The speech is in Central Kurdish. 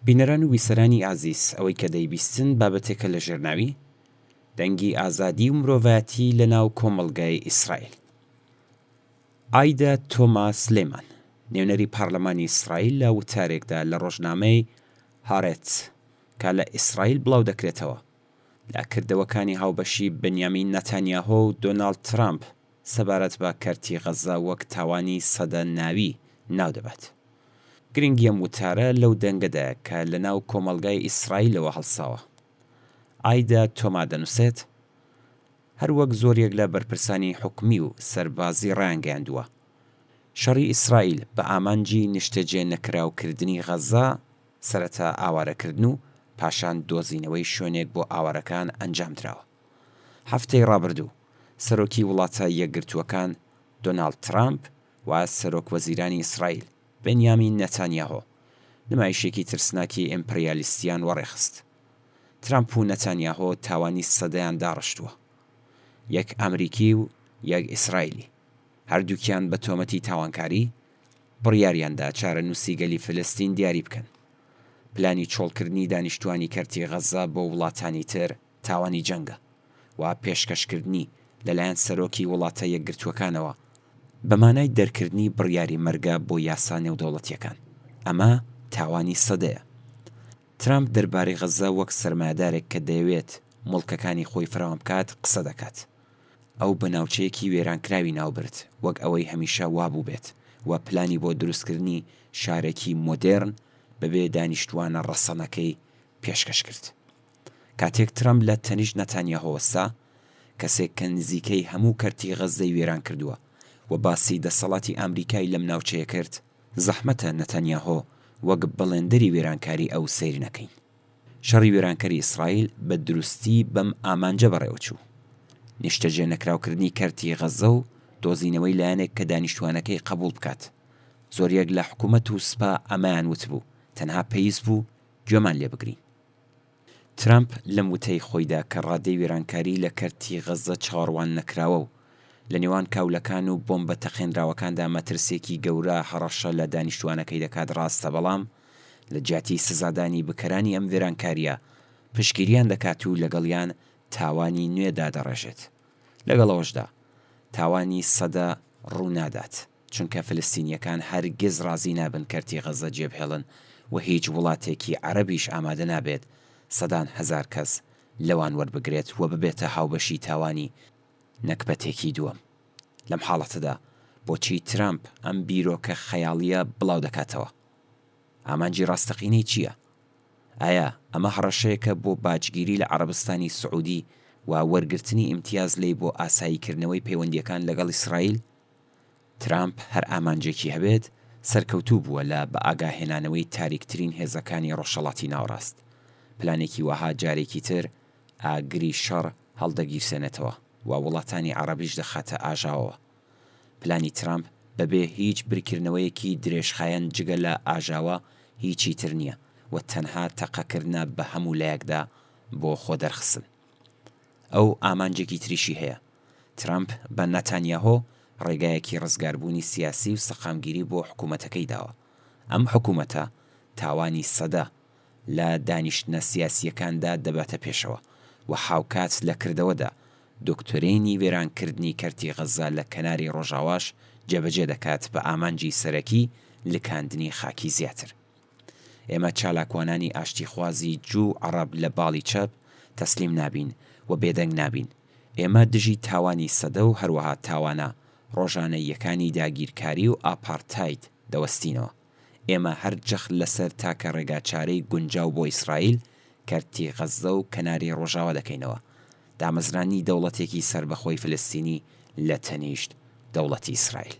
بینەران و ویسەرانی ئازیز، ئەوەی کە دەیبیستن بابەتێکە لە ژێرناوی دەنگی ئازادی و مرۆڤایەتی لە ناو کۆمەڵگای ئیسرائیل. ئایدا تۆماس لێمان، نێونەری پارلەمانی ئیسرائیل لە وتارێکدا لە ڕۆژنامەی هارێتس کە لە ئیسرائیل بڵاو دەکرێتەوە لە کردەوەکانی هاوبەشی بنیامین نەتانیاهۆ و دۆناڵد ترامپ سەبارەت بە کەرتی غەزا وەک تاوانی سەدە ناوی ناو دەبات. گرنگی ئەم وتارە لەو دەنگەدایە کە لە ناو کۆمەڵگای ئیسرائیلەوە هەڵساوە. ئایدا تۆما دەنووسێت هەروەک زۆرێک لە بەرپرسانی حکومی و سەربازی ڕایانگەیاندووە شەڕی ئیسرائیل بە ئامانجی نیشتەجێ نەکراوکردنی غەزا سەرەتا ئاوارەکردن و پاشان دۆزینەوەی شوێنێک بۆ ئاوارەکان ئەنجام درراوە. هەفتەی ڕابردوو سەرۆکی وڵاتە یەکگرتووەکان دۆناڵد ترامپ و سەرۆک وەزیرانی ئیسرائیل بنیامین نەتانیاهۆ نمایشێکی ترسناکی ئیمپریالیستیان وەڕێخست. ترامپ و نەتانیاهۆ تاوانی سەدەیان داڕشتووە، یەک ئەمریکی و یەک ئیسرائیلی، هەردووکیان بە تۆمەتی تاوانکاری بڕیاریاندا چارەنووسی گەلی فلستین دیاری بکەن. پلانی چۆڵکردنی دانیشتوانی کەرتی غەزا بۆ وڵاتانی تر تاوانی جەنگە و پێشکەشکردنی لەلایەن سەرۆکی وڵاتە یەکگرتووەکانەوە بەمانای دەرکردنی بڕیاری مەرگە بۆ یاسا نێودەوڵەتیەکان. ئەمە تاوانی سەدەیە. ترامپ دەربارەی غەزا وەک سەرمایەدارێک کە دەیەوێت مڵکەکانی خۆی فراوان بکات قسە دەکات. ئەو بە ناوچەیەکی وێرانکراوی ناوبرد وەک ئەوەی هەمیشە وابوو بێت و پلانی بۆ دروستکردنی شارێکی مۆدێرن بەبێ دانیشتوانە ڕەسەنەکەی پێشکەش کرد. کاتێک ترامپ لە تەنیشت نەتانیاهۆوەستا، کەسێک کە نزیکەی هەموو کەرتی غەزەی وێران کردووە و باسی دەسەڵاتی ئامریکای لەم ناوچەیە کرد، زەحمەتە نەتانیاهۆ وەک بەڵێندەری وێرانکاری ئەو سەیری نەکەین. شەڕی وێرانکەری ئیسرائیل بە دروستی بەم ئامانجە بەڕێوەچوو. نیشتەجێ نەکراوکردنی کەرتی غەزە و دۆزینەوەی لایەنێک کە دانیشتوانەکەی قبول بکات. زۆریەک لە حکوومەت و سوپا ئەمایان وتبوو تەنها پێویست بوو گوێمان لێ بگرین. ترامپ لەم وتەی خۆیدا کە ڕادەی وێرانکاری لە کەرتی غەزە چاوەڕوان نەکراوە و لە نێوان کاولەکان و بۆمبە تەخێنراوەکاندا مەترسێکی گەورە هەڕەشە لە دانیشتوانەکەی دەکات ڕاستە، بەڵام لە جیاتی سزادانی بکەرانی ئەم وێرانکاریە پشگیریان دەکات و لەگەڵیان تاوانی نوێدا دەڕێژێت. لەگەڵەوەشدا تاوانی سەدە ڕوونادات، چونکە فلستینیەکان هەرگیز ڕازی نابن کەرتی غەزە جێبهێڵن و هیچ وڵاتێکی عەرەبیش ئامادە نابێت سەدان هەزار کەس لەوان وەربگرێت و ببێتە هاوبەشی تاوانی نەکبەتێکی دووەم. لەم حاڵەتەدا بۆچی ترامپ ئەم بیرۆکە خەیاڵیە بڵاو دەکاتەوە؟ ئامانجی ڕاستەقینەی چییە؟ ئایا ئەمە هەڕەشەیەکە بۆ باجگیری لە عەرەبستانی سعودی و وەرگرتنی ئیمتیاز لێی بۆ ئاساییکردنەوەی پەیوەندیەکان لەگەڵ ئیسرائیل؟ ترامپ هەر ئامانجێکی هەبێت سەرکەوتوو بووە لە بە ئاگاهێنانەوەی تاریکترین هێزەکانی ڕۆژهەڵاتی ناوەڕاست. پلانێکی وەها جارێکی تر ئاگری شەڕ هەڵدەگیرسێنێتەوە و وڵاتانی عەرەبیش دەخاتە ئاژاوەوە. پلانی ترامپ بەبێ هیچ بریکردنەوەیەکی درێژخایەن جگە لە ئاژاوە هیچی تر نییە و تەنها تەقەکردنە بە هەموو لایەکدا بۆ خۆ دەرخستن. ئەو ئامانجێکی تریشی هەیە. ترامپ بە نەتانیاهۆ ڕێگایەکی ڕزگاربوونی سیاسی و سەقامگیری بۆ حکوومەتەکەی داوە. ئەم حکوومەتە تاوانی سەدە لە دانیشتنە سیاسیەکاندا دەباتە پێشەوە و هاوکات لە کردەوەدا دۆکتۆرینی وێرانکردنی کەرتی غەزا لە کەناری ڕۆژاواش جێبەجێ دەکات بە ئامانجی سەرەکی لکاندنی خاکی زیاتر. ئێمە چالاکوانانی ئاشتیخوازی جوو عەرەب لە باڵی چەپ تەسلیم نابین و بێدەنگ نابین. ئێمە دژی تاوانی سەدە و هەروەها تاوانە ڕۆژانەیەکانی داگیرکاری و ئاپارتاید دەوەستینەوە. ئێمە هەر جەخت لەسەر تاکە ڕێگاچارەی گونجاو بۆ ئیسرائیل کەرتی غەزە و کەناری ڕۆژاوا دەکەینەوە. دامەزرانی دەوڵەتێکی سربەخۆی فلستینی لە تەنیشت دەوڵەتی ئیسرائیل.